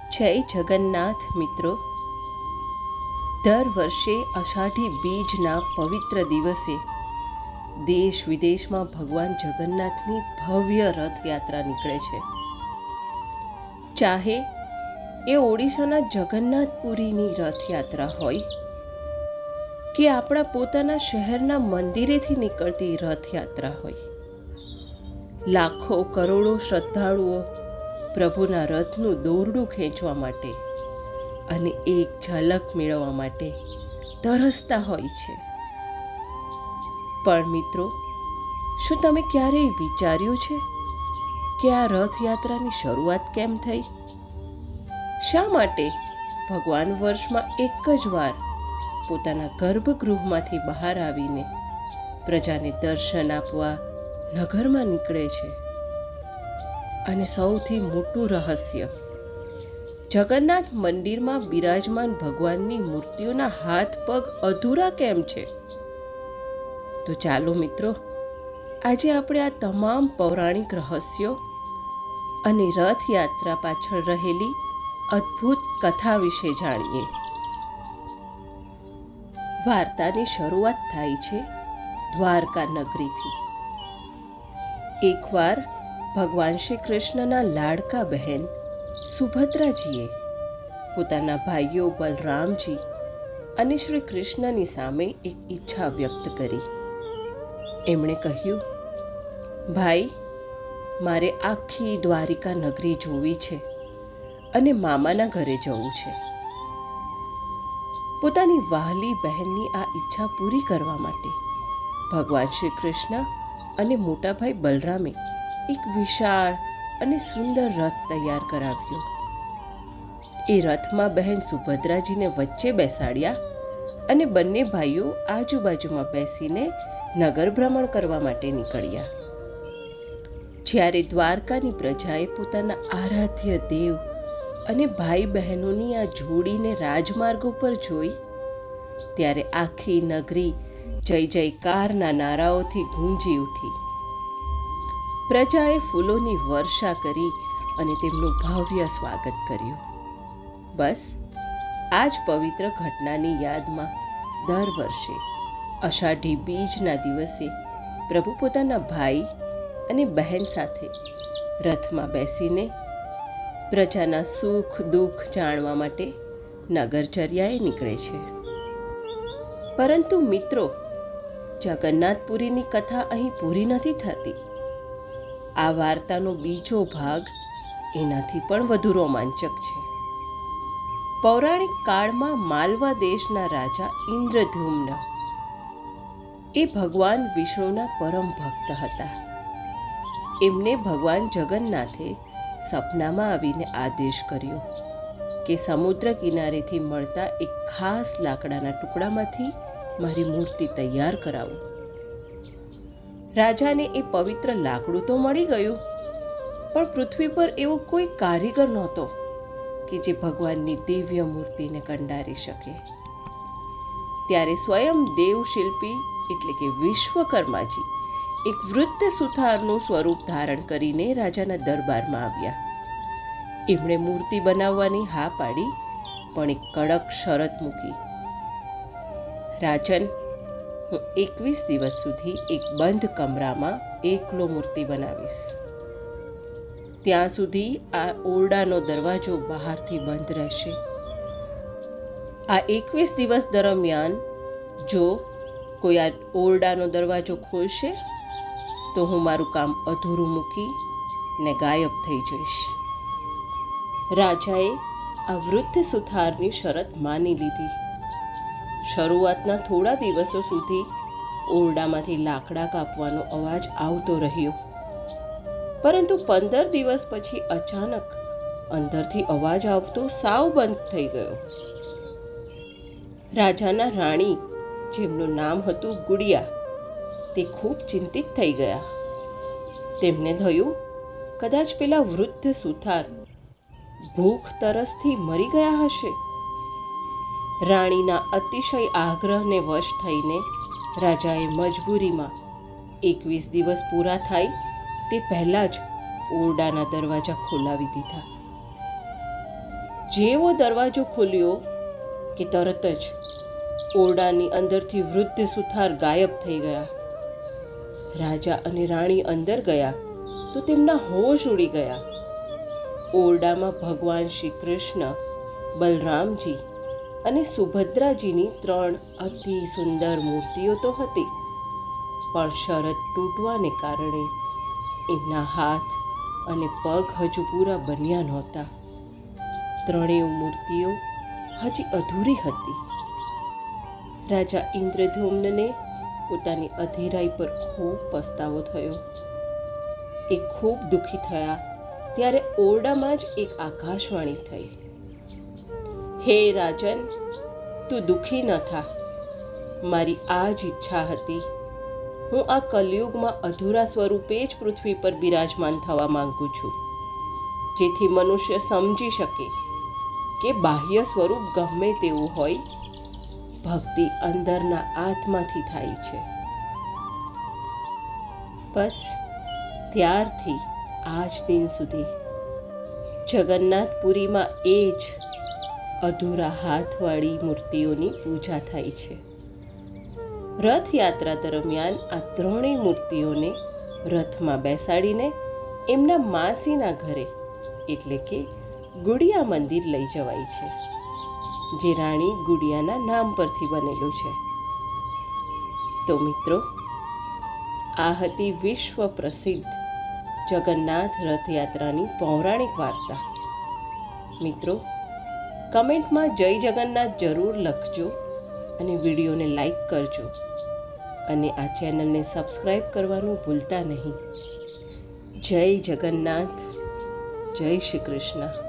જય જગન્નાથ મિત્રો. દર વર્ષે અષાઢી બીજના પવિત્ર દિવસે દેશ વિદેશમાં ભગવાન જગન્નાથની ભવ્ય રથયાત્રા નીકળે છે. ચાહે એ ઓડિશાના જગન્નાથપુરીની રથયાત્રા હોય કે આપણા પોતાના શહેરના મંદિરેથી નીકળતી રથયાત્રા હોય, લાખો કરોડો શ્રદ્ધાળુઓ પ્રભુના રથનું દોરડું ખેંચવા માટે અને એક ઝલક મેળવવા માટે તરસતા હોય છે. પણ મિત્રો, શું તમે ક્યારેય વિચાર્યું છે કે આ રથયાત્રાની શરૂઆત કેમ થઈ? શા માટે ભગવાન વર્ષમાં એક જ વાર પોતાના ગર્ભગૃહમાંથી બહાર આવીને પ્રજાને દર્શન આપવા નગરમાં નીકળે છે? અને સૌથી મોટું રહસ્ય, જગન્નાથ મંદિરમાં બિરાજમાન ભગવાનની મૂર્તિઓના હાથ પગ અધૂરા કેમ છે? તો ચાલો મિત્રો, આજે આપણે આ તમામ પૌરાણિક રહસ્યો અને રથયાત્રા પાછળ રહેલી અદ્ભુત કથા વિશે જાણીએ. વાર્તાની શરૂઆત થાય છે દ્વારકા નગરીથી. એકવાર ભગવાન શ્રી કૃષ્ણના લાડકા બહેન સુભદ્રાજીએ પોતાના ભાઈઓ બલરામજી અને શ્રી કૃષ્ણની સામે એક ઈચ્છા વ્યક્ત કરી. એમણે કહ્યું, ભાઈ, મારે આખી દ્વારિકા નગરી જોવી છે અને મામાના ઘરે જવું છે. પોતાની વહાલી બહેનની આ ઈચ્છા પૂરી કરવા માટે ભગવાન શ્રી કૃષ્ણ અને મોટા ભાઈ બલરામે એક વિશાળ અને સુંદર રથ તૈયાર કરાવ્યો. એ રથમાં બહેન સુભદ્રાજીને વચ્ચે બેસાડ્યા અને બંને ભાઈઓ આજુબાજુમાં બેસીને નગર ભ્રમણ કરવા માટે નીકળ્યા. જ્યારે દ્વારકાની પ્રજાએ પોતાના આરાધ્ય દેવ અને ભાઈ બહેનોની આ જોડીને રાજમાર્ગો પર જોઈ, ત્યારે આખી નગરી જય જયકારના નારાઓથી ગુંજી ઉઠી. પ્રજાએ ફૂલોની વર્ષા કરી અને તેમનું ભવ્ય સ્વાગત કર્યું. બસ આ જ પવિત્ર ઘટનાની યાદમાં દર વર્ષે અષાઢી બીજના દિવસે પ્રભુ પોતાના ભાઈ અને બહેન સાથે રથમાં બેસીને પ્રજાના સુખ દુઃખ જાણવા માટે નગરચર્યાએ નીકળે છે. પરંતુ મિત્રો, જગન્નાથપુરીની કથા અહીં પૂરી નથી થતી. આ વાર્તાનો બીજો ભાગ એનાથી પણ વધુ રોમાંચક છે. પૌરાણિક કાળમાં માલવા દેશના રાજા ઇન્દ્રદ્યુમ્ન એ ભગવાન વિષ્ણુના પરમ ભક્ત હતા. એમને ભગવાન જગન્નાથે સપનામાં આવીને આદેશ કર્યો કે સમુદ્ર કિનારેથી મળતા એક ખાસ લાકડાના ટુકડામાંથી મારી મૂર્તિ તૈયાર કરાવો. રાજાને એ પવિત્ર લાકડું તો મળી ગયું, પણ પૃથ્વી પર એવો કોઈ કારીગર નહોતો કે જે ભગવાનની દિવ્ય મૂર્તિને કંડારી શકે. ત્યારે સ્વયં દેવશિલ્પી એટલે કે વિશ્વકર્માજી એક વૃદ્ધ સુથારનું સ્વરૂપ ધારણ કરીને રાજાના દરબારમાં આવ્યા. એમણે મૂર્તિ બનાવવાની હા પાડી, પણ એક કડક શરત મૂકી. રાજન, હું 21 દિવસ સુધી એક બંધ કમરામાં એકલો મૂર્તિ બનાવીશ. ત્યાં સુધી આ ઓરડાનો દરવાજો બહારથી બંધ રહેશે. આ 21 દિવસ દરમિયાન જો કોઈ આ ઓરડાનો દરવાજો ખોલશે તો હું મારું કામ અધૂરું મૂકી ને ગાયબ થઈ જઈશ. રાજાએ આ વૃદ્ધ સુથારની શરત માની લીધી. શરૂઆતના થોડા દિવસો સુધી ઓરડામાંથી લાકડા કાપવાનો અવાજ આવતો રહ્યો, પરંતુ 15 દિવસ પછી અચાનક અંદરથી અવાજ આવતો સાવ બંધ થઈ ગયો. રાજાના રાણી, જેમનું નામ હતું ગુડિયા, તે ખૂબ ચિંતિત થઈ ગયા. તેમને થયું, કદાચ પેલા વૃદ્ધ સુથાર ભૂખ તરસથી મરી ગયા હશે. રાણીના અતિશય આગ્રહને વશ થઈને રાજાએ મજબૂરીમાં 21 દિવસ પૂરા થાય તે પહેલાં જ ઓરડાના દરવાજા ખોલાવી દીધા. જેવો દરવાજો ખોલ્યો કે તરત જ ઓરડાની અંદરથી વૃદ્ધ સુથાર ગાયબ થઈ ગયા. રાજા અને રાણી અંદર ગયા તો તેમના હોશ ઉડી ગયા. ઓરડામાં ભગવાન શ્રી કૃષ્ણ, બલરામજી અને સુભદ્રાજીની 3 અતિ સુંદર મૂર્તિઓ તો હતી, પણ શરત તૂટવાને કારણે એમના હાથ અને પગ હજુ પૂરા બન્યા નહોતા. 3 મૂર્તિઓ હજી અધૂરી હતી. રાજા ઇન્દ્રદ્યુમ્નને પોતાની અધીરાઈ પર ખૂબ પસ્તાવો થયો. એ ખૂબ દુઃખી થયા ત્યારે ઓરડામાં જ એક આકાશવાણી થઈ. હે રાજન, તું દુઃખી ન થા. મારી આ જ ઈચ્છા હતી. હું આ કલયુગમાં અધૂરા સ્વરૂપે જ પૃથ્વી પર બિરાજમાન થવા માંગુ છું, જેથી મનુષ્ય સમજી શકે કે બાહ્ય સ્વરૂપ ગમે તેવું હોય, ભક્તિ અંદરના આત્માથી થાય છે. બસ ત્યારથી આજ દિન સુધી જગન્નાથપુરીમાં એ જ અધૂરા હાથવાળી મૂર્તિઓની પૂજા થાય છે. રથયાત્રા દરમિયાન આ 3 મૂર્તિઓને રથમાં બેસાડીને એમના માસીના ઘરે એટલે કે ગુડિયા મંદિર લઈ જવાય છે, જે રાણી ગુડિયાના નામ પરથી બનેલું છે. તો મિત્રો, આ હતી વિશ્વ પ્રસિદ્ધ જગન્નાથ રથયાત્રાની પૌરાણિક વાર્તા. મિત્રો, કમેન્ટમાં જય જગન્નાથ જરૂર લખજો અને વિડીયોને લાઈક કરજો અને આ ચેનલને સબસ્ક્રાઈબ કરવાનું ભૂલતા નહીં. જય જગન્નાથ, જય શ્રી કૃષ્ણ.